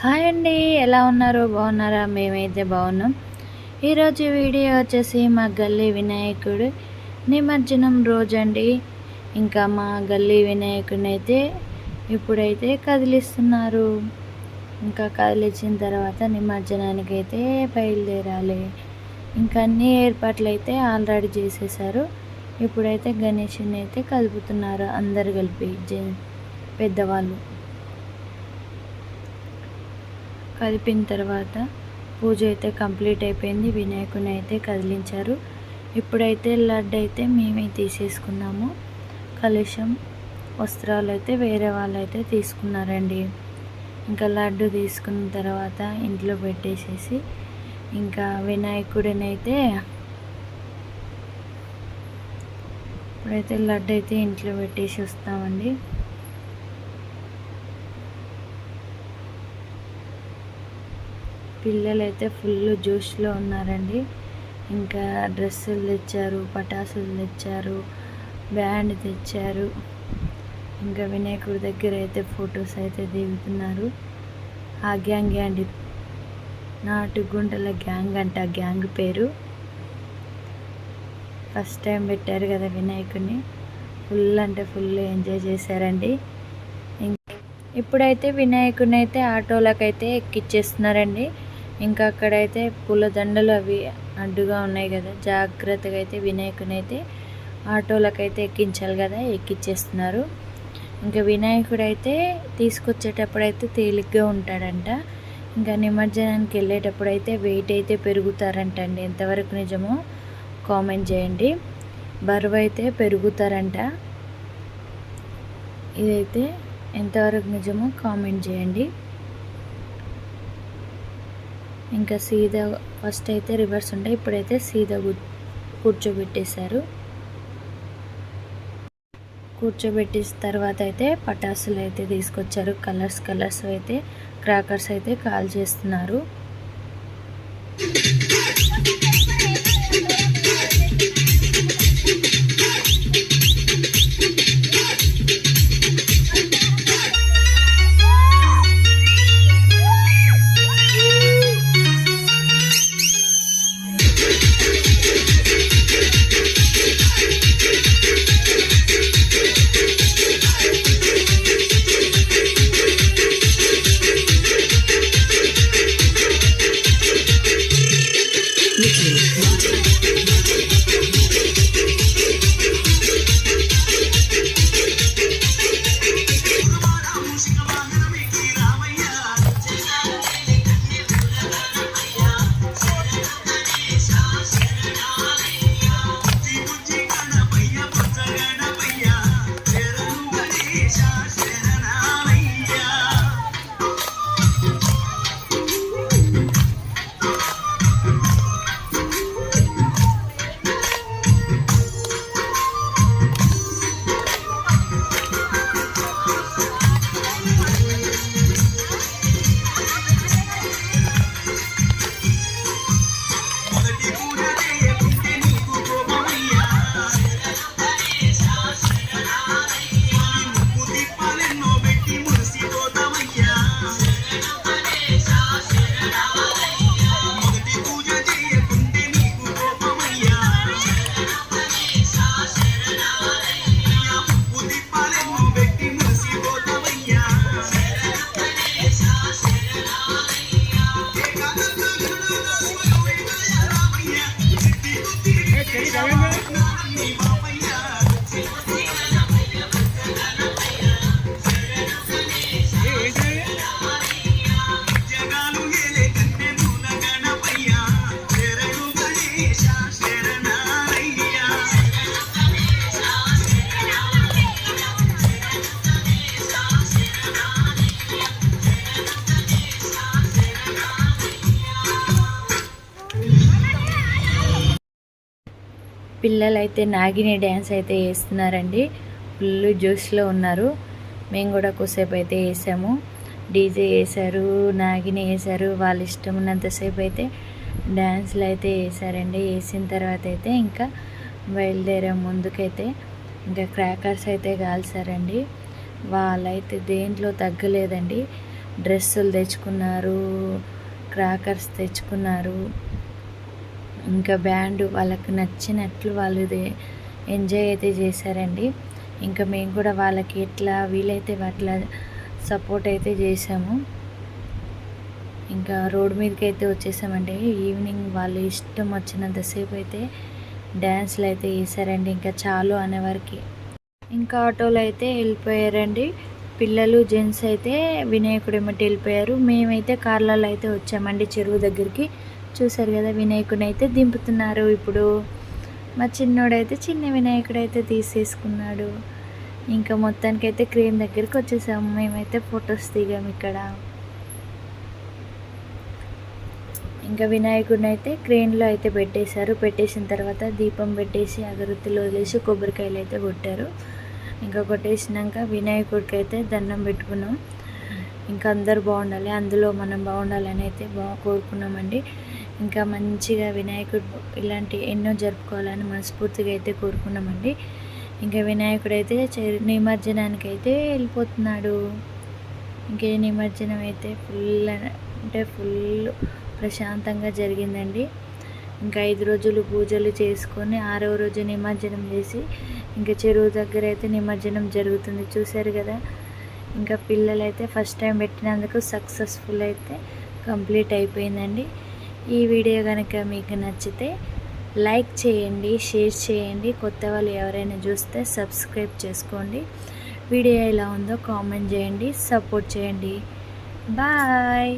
Hi అండి, ఎలా ఉన్నారు? బాగున్నారా? మేమైతే బాగున్నాం. ఈరోజు వీడియో వచ్చేసి మా గల్లీ వినాయకుడు నిమజ్జనం రోజు అండి. ఇంకా మా గల్లీ వినాయకుడిని అయితే ఇప్పుడైతే కదిలిస్తున్నారు. ఇంకా కదిలించిన తర్వాత నిమజ్జనానికి అయితే బయలుదేరాలి. ఇంకా అన్ని ఏర్పాట్లు అయితే ఆల్రెడీ చేసేసారు. ఇప్పుడైతే గణేషుని అయితే కలుపుతున్నారు అందరు కలిపి పెద్దవాళ్ళు. కలిపిన తర్వాత పూజ అయితే కంప్లీట్ అయిపోయింది. వినాయకుని అయితే కదిలించారు. ఇప్పుడైతే లడ్డు అయితే మేమే తీసేసుకున్నాము. కలుషం వస్త్రాలు అయితే వేరే వాళ్ళు అయితే తీసుకున్నారండి. ఇంకా లడ్డు తీసుకున్న తర్వాత ఇంట్లో పెట్టేసేసి ఇంకా వినాయకుడిని అయితే ఇప్పుడైతే లడ్డు అయితే ఇంట్లో పెట్టేసి వస్తామండి. పిల్లలు అయితే ఫుల్ జోష్లో ఉన్నారండి. ఇంకా డ్రెస్సులు తెచ్చారు, పటాసులు తెచ్చారు, బ్యాండ్ తెచ్చారు. ఇంకా వినాయకుడి దగ్గర అయితే ఫొటోస్ అయితే దిగుతున్నారు. ఆ గ్యాంగ్ అండి, నాటుగుంటల గ్యాంగ్ అంట. గ్యాంగ్ పేరు ఫస్ట్ టైం పెట్టారు కదా వినాయకుడిని. ఫుల్ అంటే ఫుల్ ఎంజాయ్ చేశారండి. ఇప్పుడైతే వినాయకుడిని అయితే ఆటోలకైతే ఎక్కిచ్చేస్తున్నారండి. ఇంకా అక్కడైతే పూలదండలు అవి అడ్డుగా ఉన్నాయి కదా, జాగ్రత్తగా అయితే వినాయకుని అయితే ఆటోలకైతే ఎక్కించాలి కదా, ఎక్కిచ్చేస్తున్నారు. ఇంకా వినాయకుడు అయితే తీసుకొచ్చేటప్పుడు అయితే తేలిగ్గా ఉంటాడంట. ఇంకా నిమజ్జనానికి వెళ్ళేటప్పుడు అయితే వెయిట్ అయితే పెరుగుతారంట అండి. ఎంతవరకు నిజమో కామెంట్ చేయండి. బరువు అయితే పెరుగుతారంట. ఇదైతే ఎంతవరకు నిజమో కామెంట్ చేయండి. ఇంకా సీదా ఫస్ట్ అయితే రివర్స్ ఉంటాయి, ఇప్పుడైతే సీదా కూర్చోబెట్టేశారు. కూర్చోబెట్టేసిన తర్వాత అయితే పటాసులు అయితే తీసుకొచ్చారు. కలర్స్ అయితే క్రాకర్స్ అయితే కాల్ చేస్తున్నారు. పిల్లలు అయితే నాగిని డ్యాన్స్ అయితే వేస్తున్నారండి. ఫుల్ జోష్లో ఉన్నారు. మేము కూడా కొద్దిసేపు అయితే వేసాము. డీజే వేశారు, నాగిని వేశారు. వాళ్ళ ఇష్టం ఉన్నంతసేపు అయితే డ్యాన్స్లు అయితే వేసారండి. వేసిన తర్వాత అయితే ఇంకా బయలుదేరే ముందుకైతే ఇంకా క్రాకర్స్ అయితే కాల్చారండి. వాళ్ళైతే దేంట్లో తగ్గలేదండి. డ్రెస్సులు తెచ్చుకున్నారు, క్రాకర్స్ తెచ్చుకున్నారు, ఇంకా బ్యాండ్ వాళ్ళకి నచ్చినట్లు వాళ్ళు ఎంజాయ్ అయితే చేశారండి. ఇంకా మేము కూడా వాళ్ళకి ఎట్లా వీలైతే అట్లా సపోర్ట్ అయితే చేసాము. ఇంకా రోడ్ మీదకి అయితే వచ్చేసామండి. ఈవినింగ్ వాళ్ళు ఇష్టం వచ్చినంతసేపు అయితే డ్యాన్స్లు అయితే వేసారండి. ఇంకా చాలు అనేవారికి ఇంకా ఆటోలో అయితే వెళ్ళిపోయారండి. పిల్లలు జెంట్స్ అయితే వినాయకుడు ఏమిటి వెళ్ళిపోయారు. మేమైతే కార్లలో అయితే వచ్చామండి చెరువు దగ్గరికి. చూసారు కదా, వినాయకుడిని అయితే దింపుతున్నారు. ఇప్పుడు మా చిన్నోడైతే చిన్న వినాయకుడు అయితే తీసేసుకున్నాడు. ఇంకా మొత్తానికైతే క్రేన్ దగ్గరికి వచ్చేసాము. మేమైతే ఫొటోస్ దిగాము ఇక్కడ. ఇంకా వినాయకుడిని అయితే క్రేన్లో అయితే పెట్టేశారు. పెట్టేసిన తర్వాత దీపం పెట్టేసి అగరత్తులు వదిలేసి కొబ్బరికాయలు అయితే కొట్టారు. ఇంకా కొట్టేసినాక వినాయకుడికి అయితే దండం పెట్టుకున్నాం. ఇంకా అందరు బాగుండాలి, అందులో మనం బాగుండాలని అయితే కోరుకున్నామండి. ఇంకా మంచిగా వినాయకుడు ఇలాంటి ఎన్నో జరుపుకోవాలని మనస్ఫూర్తిగా అయితే కోరుకున్నామండి. ఇంకా వినాయకుడు అయితే నిమజ్జనానికి అయితే వెళ్ళిపోతున్నాడు. ఇంకే నిమజ్జనం అయితే ఫుల్ ప్రశాంతంగా జరిగిందండి. ఇంకా 5 రోజులు పూజలు చేసుకొని 6వ రోజు నిమజ్జనం చేసి ఇంకా చెరువు దగ్గర అయితే నిమజ్జనం జరుగుతుంది. చూశారు కదా, ఇంకా పిల్లలు అయితే ఫస్ట్ టైం పెట్టినందుకు సక్సెస్ఫుల్ అయితే కంప్లీట్ అయిపోయిందండి. ఈ వీడియో కనుక మీకు నచ్చితే లైక్ చేయండి, షేర్ చేయండి. కొత్త వాళ్ళు ఎవరైనా చూస్తే సబ్స్క్రైబ్ చేసుకోండి. వీడియో ఎలా ఉందో కామెంట్ చేయండి, సపోర్ట్ చేయండి. బాయ్.